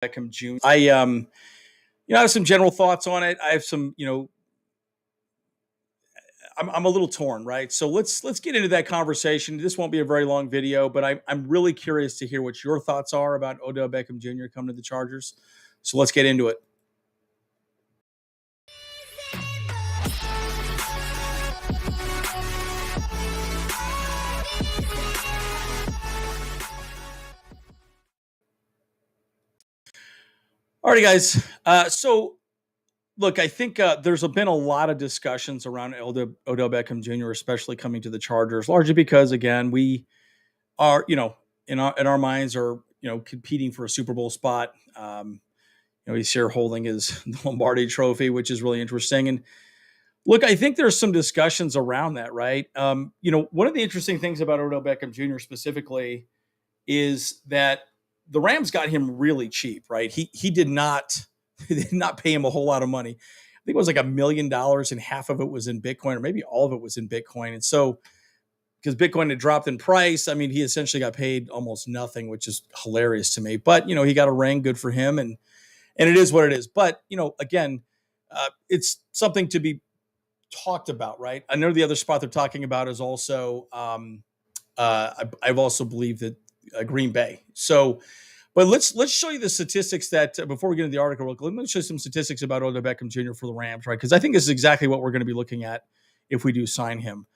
Beckham Jr. I have some general thoughts on it. I have some, I'm a little torn, right? So let's get into that conversation. This won't be a very long video, but I'm really curious to hear what your thoughts are about Odell Beckham Jr. coming to the Chargers. So let's get into it. Alrighty, guys. So look, I think there's been a lot of discussions around Odell Beckham Jr., especially coming to the Chargers, largely because again we are, in our minds are competing for a Super Bowl spot. He's here holding his Lombardi Trophy, which is really interesting. And look, I think there's some discussions around that, right? One of the interesting things about Odell Beckham Jr. specifically is that the Rams got him really cheap, right? He did not they did not pay him a whole lot of money. I think it was like $1 million, and half of it was in Bitcoin, or maybe all of it was in Bitcoin. And so, because Bitcoin had dropped in price, I mean, he essentially got paid almost nothing, which is hilarious to me. But he got a ring, good for him, and it is what it is. But again, it's something to be talked about, right? I know the other spot they're talking about is also, I've also believed that Green Bay. So, but let's show you the statistics that before we get into the article, let me show you some statistics about Odell Beckham Jr. for the Rams, right? Because I think this is exactly what we're going to be looking at if we do sign him.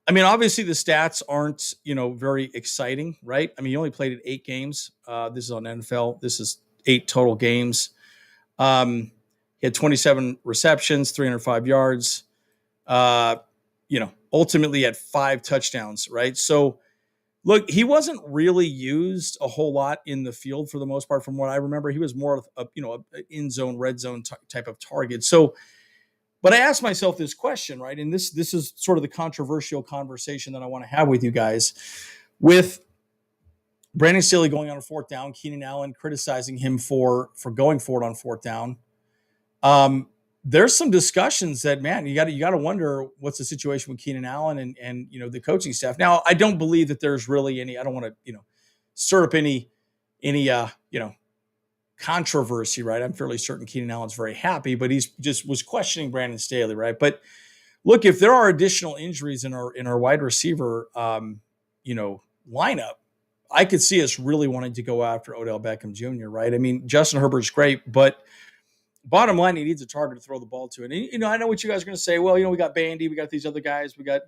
I mean, obviously the stats aren't, very exciting, right? I mean, he only played in 8 games. This is on NFL. This is 8 total games. He had 27 receptions, 305 yards. Ultimately had 5 touchdowns, right? So, look, he wasn't really used a whole lot in the field for the most part. From what I remember, he was more of a in zone, red zone type of target. So, but I asked myself this question, right? And this is sort of the controversial conversation that I want to have with you guys. With Brandon Staley going on a 4th down, Keenan Allen criticizing him for going for it on 4th down. There's some discussions that, man, you got to wonder what's the situation with Keenan Allen and the coaching staff. Now, I don't believe that there's really any. I don't want to stir up any controversy, right? I'm fairly certain Keenan Allen's very happy, but he's just was questioning Brandon Staley, right? But look, if there are additional injuries in our wide receiver lineup, I could see us really wanting to go after Odell Beckham Jr., right? I mean, Justin Herbert's great, but bottom line, he needs a target to throw the ball to. And, I know what you guys are going to say. Well, we got Bandy, we got these other guys, we got,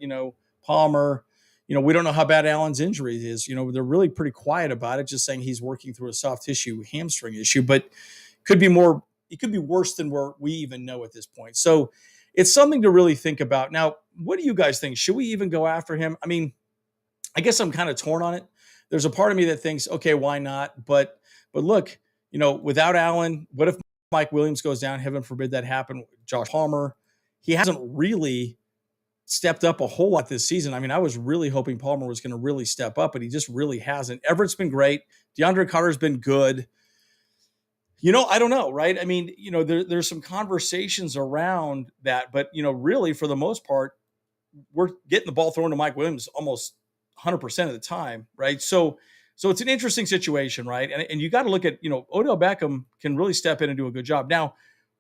Palmer. We don't know how bad Allen's injury is. They're really pretty quiet about it, just saying he's working through a soft tissue hamstring issue, but it could be worse than we even know at this point. So it's something to really think about. Now, what do you guys think? Should we even go after him? I mean, I guess I'm kind of torn on it. There's a part of me that thinks, okay, why not? But look, without Allen, what if Mike Williams goes down? Heaven forbid that happen. Josh Palmer, he hasn't really stepped up a whole lot this season. I mean, I was really hoping Palmer was going to really step up, but he just really hasn't. Everett's been great. DeAndre Carter's been good. I don't know, right? I mean, there's some conversations around that, but really for the most part, we're getting the ball thrown to Mike Williams almost 100% of the time, right? So it's an interesting situation, right? And you got to look at, Odell Beckham can really step in and do a good job. Now,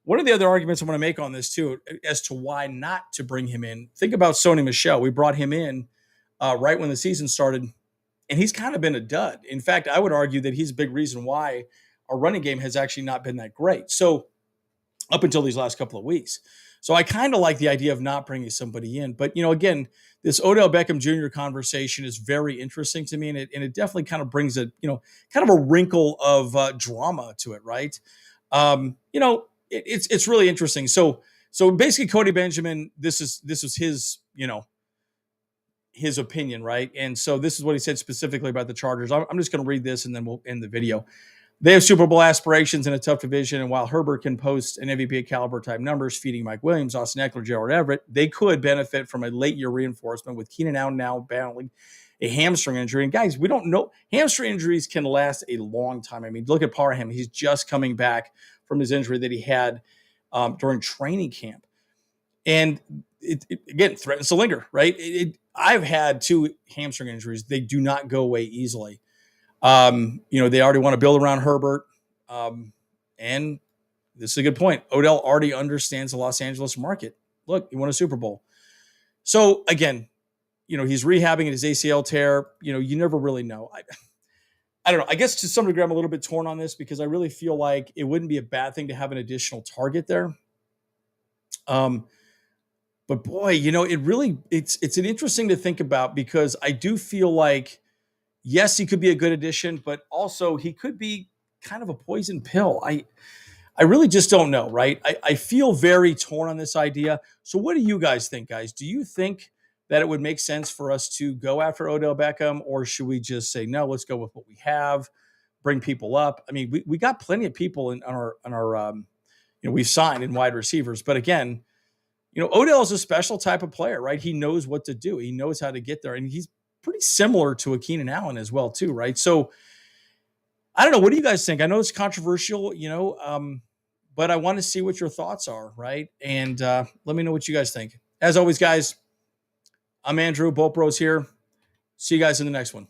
one of the other arguments I'm going to make on this too, as to why not to bring him in, think about Sony Michel. We brought him in right when the season started, and he's kind of been a dud. In fact, I would argue that he's a big reason why our running game has actually not been that great. So up until these last couple of weeks. So I kind of like the idea of not bringing somebody in. But, again, this Odell Beckham Jr. conversation is very interesting to me. And it definitely kind of brings a, kind of a wrinkle of drama to it, right? It's really interesting. So basically Cody Benjamin, this is his, his opinion, right? And so this is what he said specifically about the Chargers. I'm just going to read this and then we'll end the video. They have Super Bowl aspirations in a tough division, and while Herbert can post an MVP caliber type numbers, feeding Mike Williams, Austin Eckler, Gerald Everett, they could benefit from a late year reinforcement with Keenan Allen now battling a hamstring injury. And guys, we don't know. Hamstring injuries can last a long time. I mean, look at Parham. He's just coming back from his injury that he had during training camp. And it again threatens to linger, right? I've had 2 hamstring injuries. They do not go away easily. They already want to build around Herbert. And this is a good point. Odell already understands the Los Angeles market. Look, he won a Super Bowl. So again, he's rehabbing his ACL tear. You never really know. I don't know. I guess to some degree, I'm a little bit torn on this because I really feel like it wouldn't be a bad thing to have an additional target there. But boy, it's an interesting to think about because I do feel like, yes, he could be a good addition, but also he could be kind of a poison pill. I really just don't know, right? I feel very torn on this idea. So what do you guys think, guys? Do you think that it would make sense for us to go after Odell Beckham, or should we just say, no, let's go with what we have, bring people up? I mean, we got plenty of people on our we've signed in wide receivers, but again, Odell is a special type of player, right? He knows what to do. He knows how to get there, and he's pretty similar to a Keenan Allen as well, too, right? So I don't know. What do you guys think? I know it's controversial, but I want to see what your thoughts are, right? And let me know what you guys think. As always, guys, I'm Andrew, Bolt Bros here. See you guys in the next one.